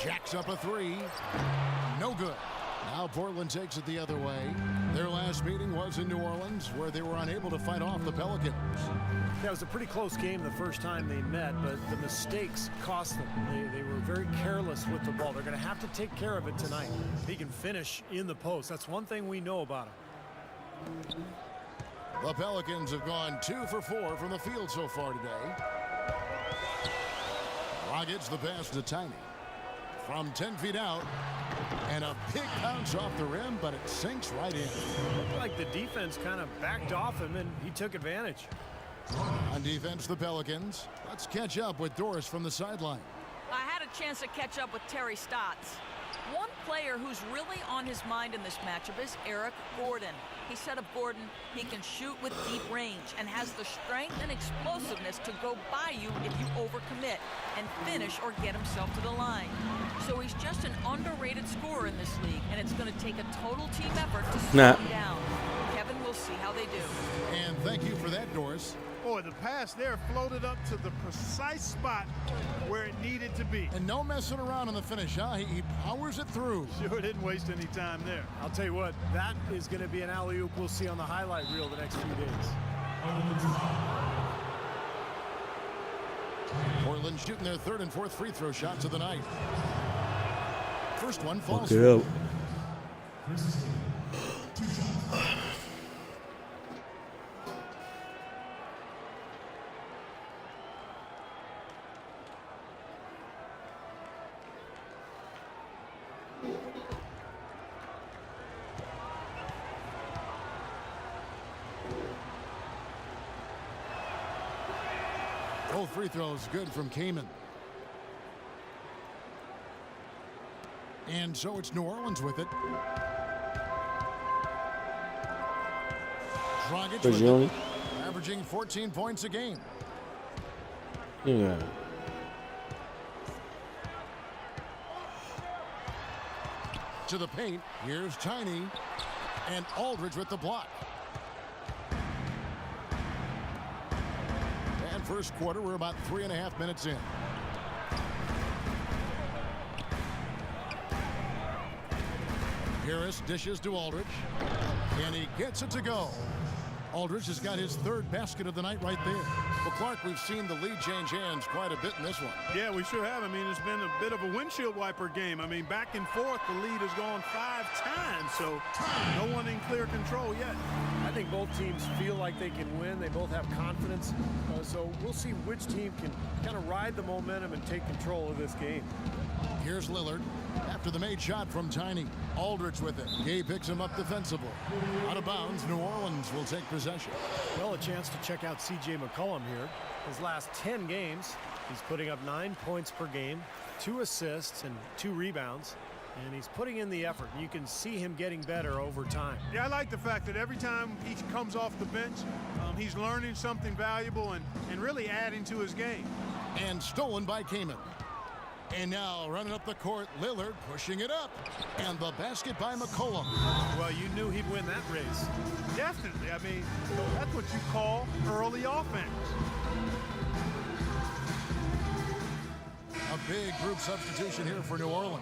Jacks up a three. No good. Now Portland takes it the other way. Their last meeting was in New Orleans, where they were unable to fight off the Pelicans. That was a pretty close game the first time they met, but the mistakes cost them. They were very careless with the ball. They're going to have to take care of it tonight. He can finish in the post. That's one thing we know about him. The Pelicans have gone 2 for 4 from the field so far today. Dragic the pass to Tiny. From 10 feet out. And a big bounce off the rim, but it sinks right in. Looked like the defense kind of backed off him, and he took advantage. On defense, the Pelicans. Let's catch up with Doris from the sideline. I had a chance to catch up with Terry Stotts. One player who's really on his mind in this matchup is Eric Gordon. He said of Gordon, he can shoot with deep range and has the strength and explosiveness to go by you if you overcommit and finish or get himself to the line. So he's just an underrated scorer in this league, and it's going to take a total team effort to slow him down. Kevin, we'll see how they do. And thank you for that, Doris. Boy, the pass there floated up to the precise spot where it needed to be. And no messing around on the finish, huh? He powers it through. Sure didn't waste any time there. I'll tell you what, that is going to be an alley-oop we'll see on the highlight reel the next few days. Portland shooting their third and fourth free throw shots of the night. First one falls. Okay. Both free throws good from Kaman. And so it's New Orleans with it. Dragic with it, averaging 14 points a game. Yeah. To the paint, here's Tiny, and Aldridge with the block. And first quarter, we're about 3.5 minutes in. Harris dishes to Aldridge, and he gets it to go. Aldridge has got his third basket of the night right there. Well, Clark, we've seen the lead change hands quite a bit in this one. Yeah, we sure have. I mean, it's been a bit of a windshield wiper game. I mean, back and forth, the lead has gone 5 times, so no one in clear control yet. I think both teams feel like they can win. They both have confidence. So we'll see which team can kind of ride the momentum and take control of this game. Here's Lillard after the made shot from Tiny. Aldridge with it. Gay picks him up defensively. Out of bounds, New Orleans will take possession. Well, a chance to check out C.J. McCollum here. His last 10 games, he's putting up 9 points per game, 2 assists and 2 rebounds. And he's putting in the effort. You can see him getting better over time. Yeah, I like the fact that every time he comes off the bench, he's learning something valuable and really adding to his game. And stolen by Kaman. And now running up the court, Lillard pushing it up. And the basket by McCollum. Well, you knew he'd win that race. Definitely. I mean, that's what you call early offense. A big group substitution here for New Orleans.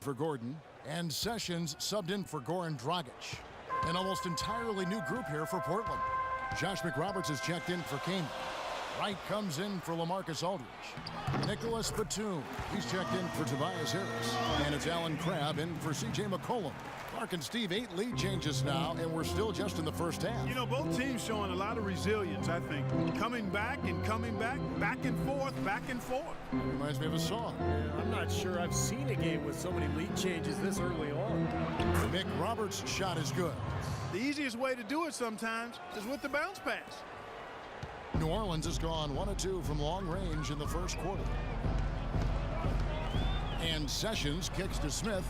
For Gordon, and Sessions subbed in for Goran Dragic. An almost entirely new group here for Portland. Josh McRoberts has checked in for Kaman. Wright comes in for LaMarcus Aldridge. Nicholas Batum, he's checked in for Tobias Harris. And it's Alan Crabb in for C.J. McCollum. Clark and Steve, 8 lead changes now, and we're still just in the first half. You know, both teams showing a lot of resilience, I think. Coming back and coming back, back and forth, back and forth. Reminds me of a song. I'm not sure I've seen a game with so many lead changes this early on. McRoberts' shot is good. The easiest way to do it sometimes is with the bounce pass. New Orleans has gone 1 of 2 from long range in the first quarter. And Sessions kicks to Smith.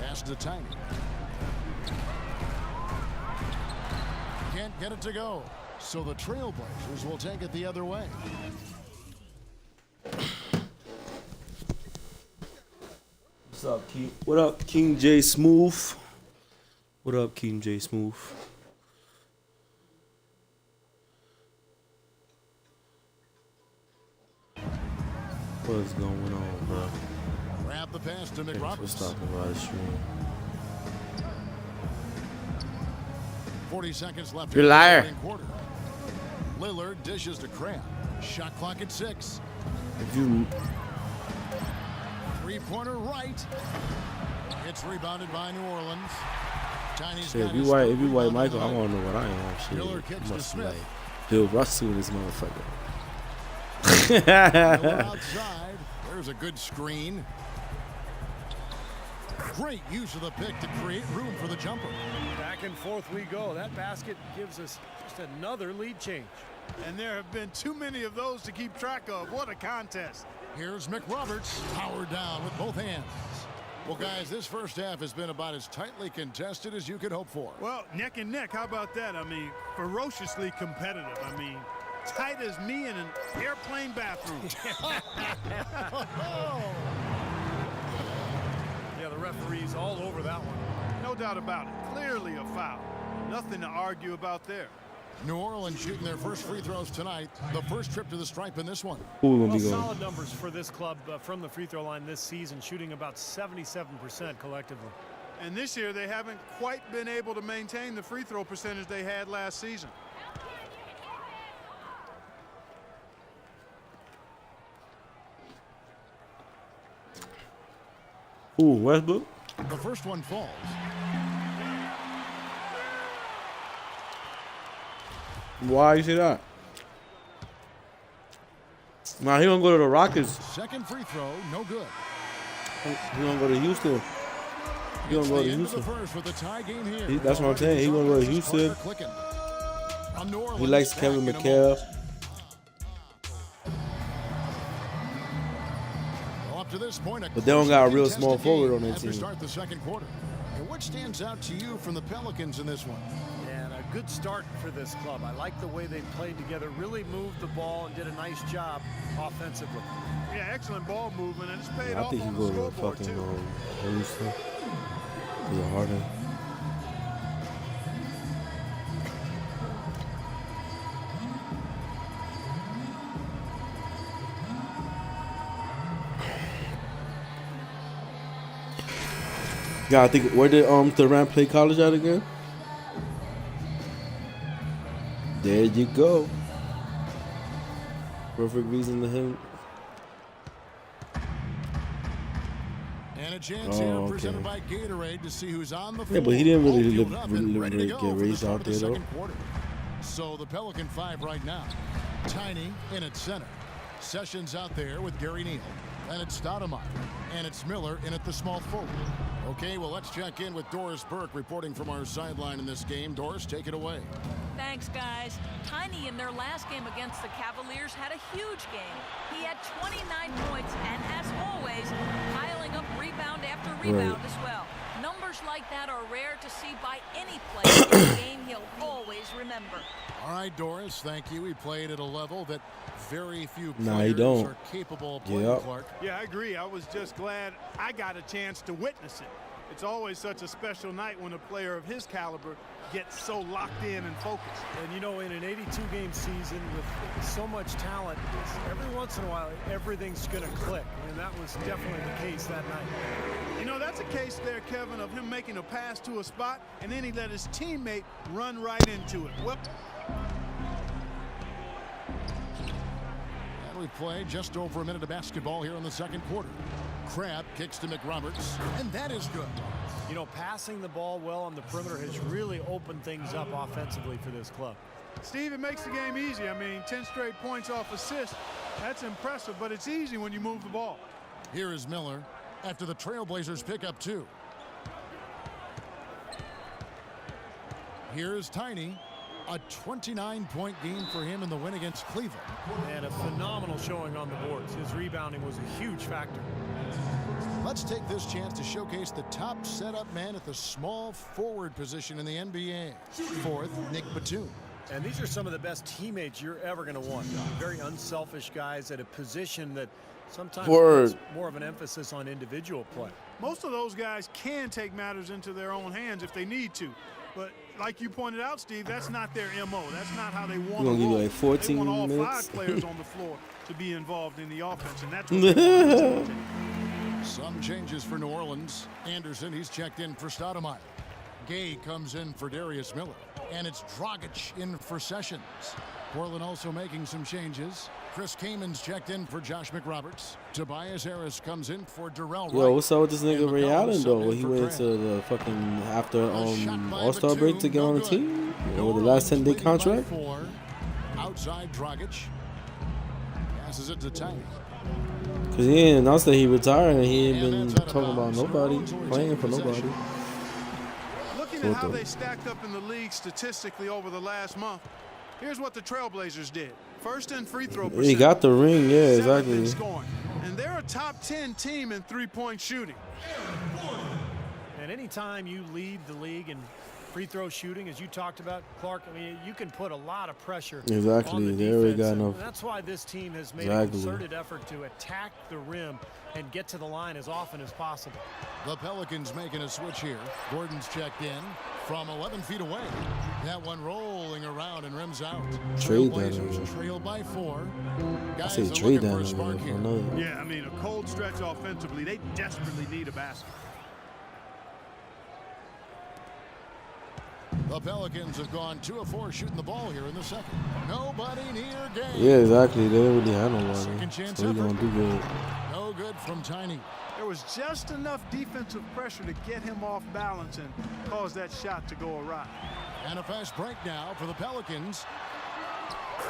Pass to Tiny. Can't get it to go. So the Trailblazers will take it the other way. What's up, King? What up, King J Smooth? What up, King J Smooth? What's going on, bro? Grab the pass to We're McRoberts. talking about the stream. 40 seconds left. You're in a the liar. opening quarter. Lillard dishes to Crab. Shot clock at 6. If you Three-pointer right. It's rebounded by New Orleans. Tiny's shit, got if you his white, third if you white rebound Michael, I tonight. want to know what I am. Shit, Miller kicks you to must be Smith. like Bill Russell in this motherfucker. Miller outside. There's a good screen. Great use of the pick to create room for the jumper. Back and forth we go. That basket gives us just another lead change. And there have been too many of those to keep track of. What a contest. Here's McRoberts, powered down with both hands. Well, guys, this first half has been about as tightly contested as you could hope for. Well, neck and neck. How about that? I mean, ferociously competitive. I mean, tight as me in an airplane bathroom. Yeah, the referee's all over that one. No doubt about it. Clearly a foul. Nothing to argue about there. New Orleans shooting their first free throws tonight. The first trip to the stripe in this one. Who we gonna Well, be going? solid numbers for this club from the free throw line this season, shooting about 77% collectively. And this year, they haven't quite been able to maintain the free throw percentage they had last season. Ooh, Westbrook. The first one falls. Why you say that? Nah, he gonna go to the Rockets. Second free throw, no good. He gonna go to Houston. He gonna go The to end of the Houston. first with the tie game here. That's what I'm saying. He gonna go to Houston. He likes Kevin McHale. Well, up to this point, But they don't got a real contested small forward game on their as we team. start the second quarter. And what stands out to you from the Pelicans in this one? And a good start for this club. I like the way they played together, really moved the ball and did a nice job offensively. Yeah, excellent ball movement, and it's paid I off think he on go the to scoreboard, fucking too. Houston. To Harden. Yeah, I think where did Durant play college at again? There you go. Perfect reason to him. And a chance Oh, here okay. presented by Gatorade to see who's on the floor. Yeah, but he didn't really All fueled live- up and really ready to get go for the raised start out of the there, though. second quarter. So the Pelican 5 right now. Tiny in at center. Sessions out there with Gary Neal. And it's Stoudemire. And it's Miller in at the small forward. Okay, well, let's check in with Doris Burke reporting from our sideline in this game. Doris, take it away. Thanks, guys. Tiny in their last game against the Cavaliers had a huge game. He had 29 points and, as always, piling up rebound after rebound as well. Numbers like that are rare to see by any player in a game he'll always remember. All right, Doris, thank you. He played at a level that very few Nah, players he don't. are capable of playing, Yep. Clark. Yeah, I agree. I was just glad I got a chance to witness it. It's always such a special night when a player of his caliber gets so locked in and focused. And, you know, in an 82-game season with so much talent, every once in a while, everything's going to click. And that was definitely the case that night. You know, that's a case there, Kevin, of him making a pass to a spot, and then he let his teammate run right into it. Well, And we've played just over a minute of basketball here in the second quarter. Crab kicks to McRoberts, and that is good. You know, passing the ball well on the perimeter has really opened things up offensively for this club. Steve, it makes the game easy. I mean, 10 straight points off assist. That's impressive, but it's easy when you move the ball. Here is Miller after the Trailblazers pick up 2. Here is Tiny. A 29-point game for him in the win against Cleveland. And a phenomenal showing on the boards. His rebounding was a huge factor. Let's take this chance to showcase the top setup man at the small forward position in the NBA. Fourth, Nick Batum. And these are some of the best teammates you're ever going to want. Very unselfish guys at a position that sometimes puts more of an emphasis on individual play. Most of those guys can take matters into their own hands if they need to. But like you pointed out, Steve, that's not their MO. That's not how they want to We're gonna give you roll. like 14 they want all minutes. 5 players on the floor to be involved in the offense, and that's what they want. Some changes for New Orleans. Anderson, he's checked in for Stoudemire. Gay comes in for Darius Miller. And it's Dragic in for Sessions. Portland also making some changes. Chris Kamen's checked in for Josh McRoberts. Tobias Harris comes in for Darrell Wright. Yo, what's up with this nigga And Ray McCollum Allen though? subbed in He for went Grant. to the fucking after A shot by All-Star break to Batum, get on no the good. team. New Or the last 10-day Orleans leading by contract. 4. Outside Dragic. Passes it to Tiny. Cause he ain't announced that he retired and he ain't And been that's out of talking about bounds. nobody New Orleans playing will for take nobody. possession. Looking at how they stacked up in the league statistically over the last month, here's what the Trailblazers did. First in free throw percentage. He got the ring, yeah, Seventh in exactly. scoring. And they're a top 10 team in three-point shooting. And anytime you lead the league in free throw shooting, as you talked about, Clark, I mean, you can put a lot of pressure Exactly. on the They already defense. got And enough. that's why this team has made Exactly. a concerted effort to attack the rim and get to the line as often as possible. The Pelicans making a switch here. Gordon's checked in from 11 feet away. That one rolling around and rims out. Trade that Trailblazers over. trail by 4. I Guys say are trade looking that for a over spark for here. another. Yeah, I mean, a cold stretch offensively. They desperately need a basket. The Pelicans have gone 2 of 4 shooting the ball here in the second. Nobody near game. Yeah, exactly. They didn't really have nobody. Second chance So we gonna effort. do good. No good from Tiny. There was just enough defensive pressure to get him off balance and cause that shot to go awry. And a fast break now for the Pelicans.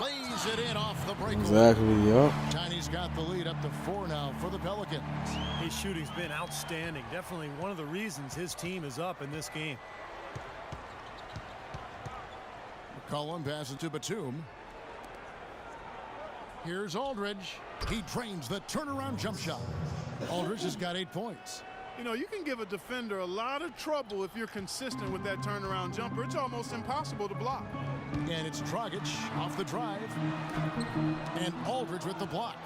Lays it in off the breakaway. Exactly, yup. Tiny's got the lead up to 4 now for the Pelicans. His shooting's been outstanding. Definitely one of the reasons his team is up in this game. McCollum passes to Batum. Here's Aldridge. He drains the turnaround jump shot. Aldridge has got 8 points. You know, you can give a defender a lot of trouble if you're consistent with that turnaround jumper. It's almost impossible to block. And it's Dragic off the drive. And Aldridge with the block.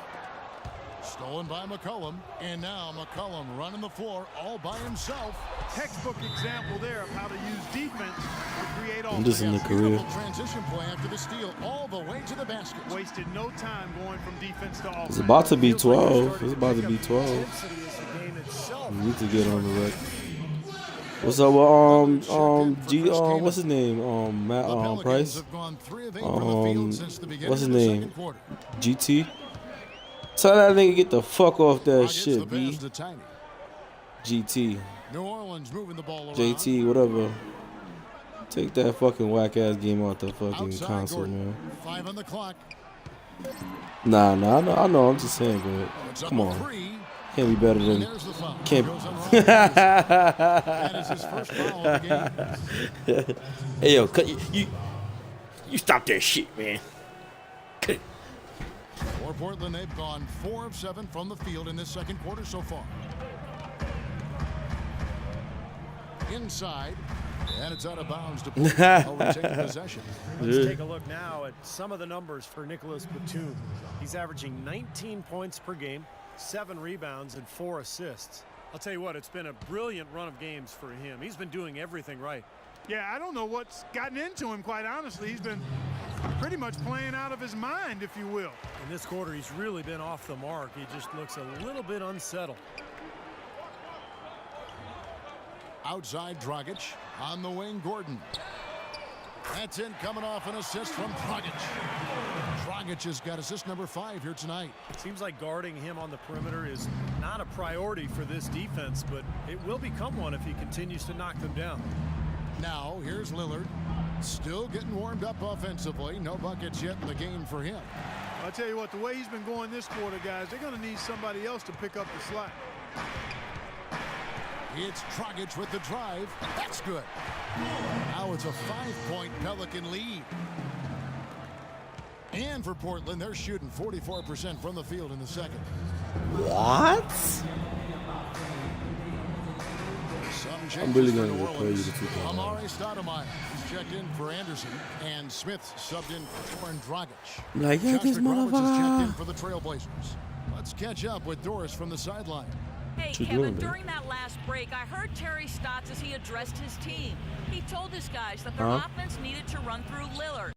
Stolen by McCollum. And now McCollum running the floor all by himself. Textbook example there of how to use defense to create I'm just in the offense. career. Beautiful transition play after the steal all the way to the basket. Wasted no time going from defense to offense. It's about to be Feels like they're 12. starting It's about to pick be up 12. intensity as the game itself. We need to get on the record. What's up with what's his name? Matt The Pelicans Price? have gone 3 of 8 from the field since the beginning What's his of the name? second quarter. GT? Tell that nigga get the fuck off that Dragic, the shit, pass B. to Tiny. GT. New Orleans moving the ball around. JT, whatever. Take that fucking whack ass game out the fucking Outside console, Gordon. man. 5 on the clock. Nah, I know. I'm just saying, but It's up come to on. 3. Can't be better And than. there's the foul. Can't. Goes on Rodgers. That is his first foul of the game. Hey yo, cut you stop that shit, man. For Portland, they've gone 4 of 7 from the field in this second quarter so far. Inside, and it's out of bounds to Portland. Overtaking possession. Let's take a look now at some of the numbers for Nicholas Batum. He's averaging 19 points per game, 7 rebounds, and 4 assists. I'll tell you what, it's been a brilliant run of games for him. He's been doing everything right. Yeah, I don't know what's gotten into him, quite honestly. He's been pretty much playing out of his mind, if you will. In this quarter, he's really been off the mark. He just looks a little bit unsettled. Outside Dragic. On the wing, Gordon. That's in, coming off an assist from Dragic. Dragic has got assist number 5 here tonight. Seems like guarding him on the perimeter is not a priority for this defense, but it will become one if he continues to knock them down. Now, here's Lillard. Still getting warmed up offensively. No buckets yet in the game for him. I'll tell you what, the way he's been going this quarter, guys, they're going to need somebody else to pick up the slack. It's Dragic with the drive. That's good. Now it's a 5-point Pelican lead. And for Portland, they're shooting 44% from the field in the second. What? Some changes I'm really for gonna New play Orleans. you the 2.0. Amari Stoudemire is checked in for Anderson, and Smith subbed in for Goran Dragic. Like, yeah, Josh this McRoberts is checked in motherfucker. for the Trailblazers. Let's catch up with Doris from the sideline. Hey, What you Kevin, doing, babe? during that last break, I heard Terry Stotts as he addressed his team. He told his guys that their Huh? offense needed to run through Lillard.